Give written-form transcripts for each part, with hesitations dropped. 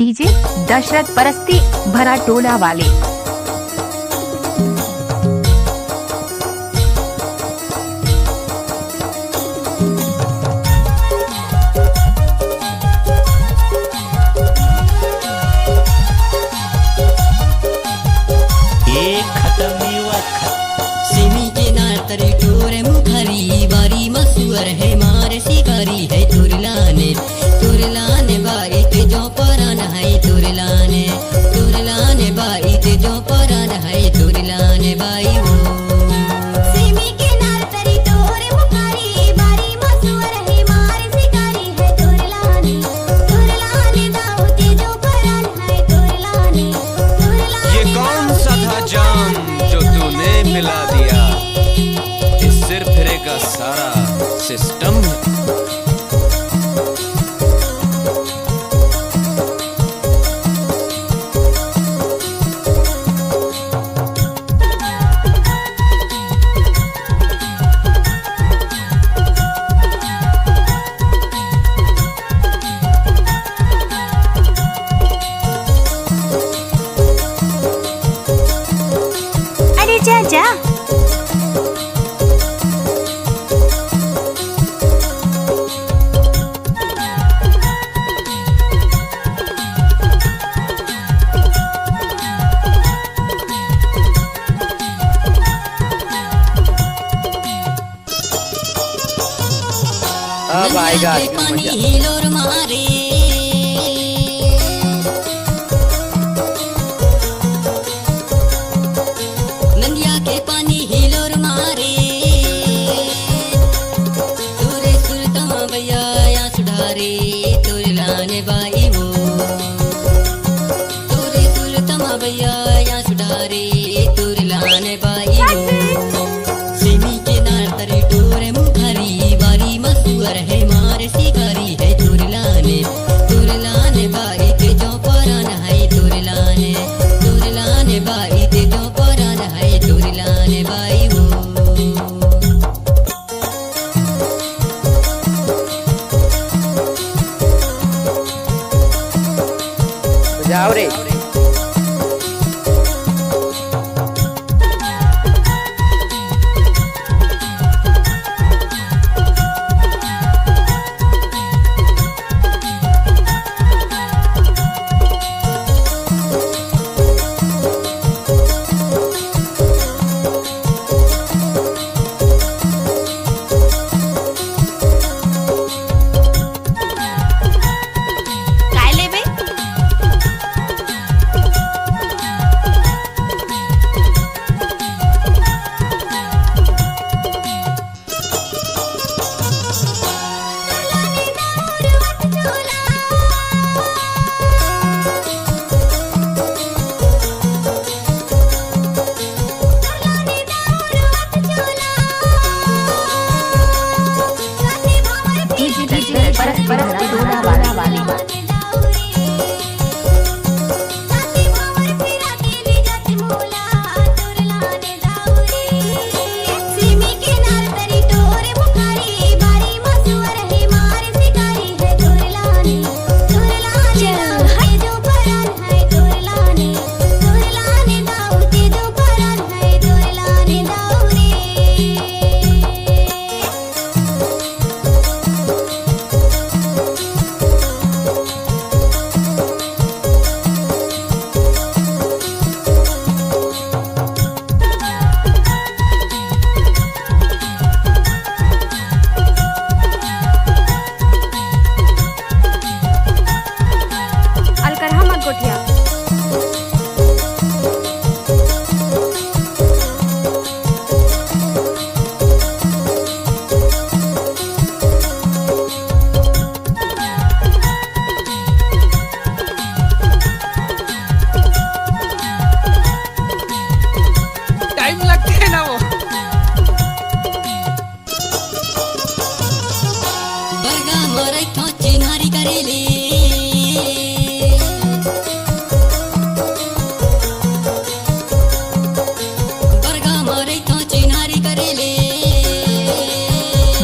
DJ Dashrath परस्ती भरा टोला वाले। सिमी के नातरी टोरे मुखरी बारी मसुअर है मारे शिकारी है तुरलाने बाई ते जो परान है तुरलाने बाई ते जो परान है तुरलाने बाई वो सिमी के नातरी टोरे मुखरी बारी मसुअर है मारे शिकारी है तुरलाने दाऊ ते जो परान है तुरलाने। ये कौन सा था जाम जो तूने मिला दिया, इस सिर फिरे का सारा सिस्टम है। अरे जा जा अब आएगा पानी हिलोर मारे नंदिया के पानी हिलोर मारे तोरे सुरतमा भैया या सुधारे तोरे लाने बाई वो तोरे सुरतमा भैया या सुधारे तोरे लाने बाई वो सिमी के नातरी टोरे मुखरी बारी मसुअर है मारे शिकारी है तुरलाने बाई ते जो परान है तुरलाने बाई ते जो परान है तुरलाने बाई वो जाओ रे। काय लेबे डीजे दशरथ परस्ती भरा टोला वाले।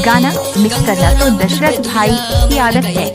गाना मिक्स करना तो दशरथ भाई की आदत है।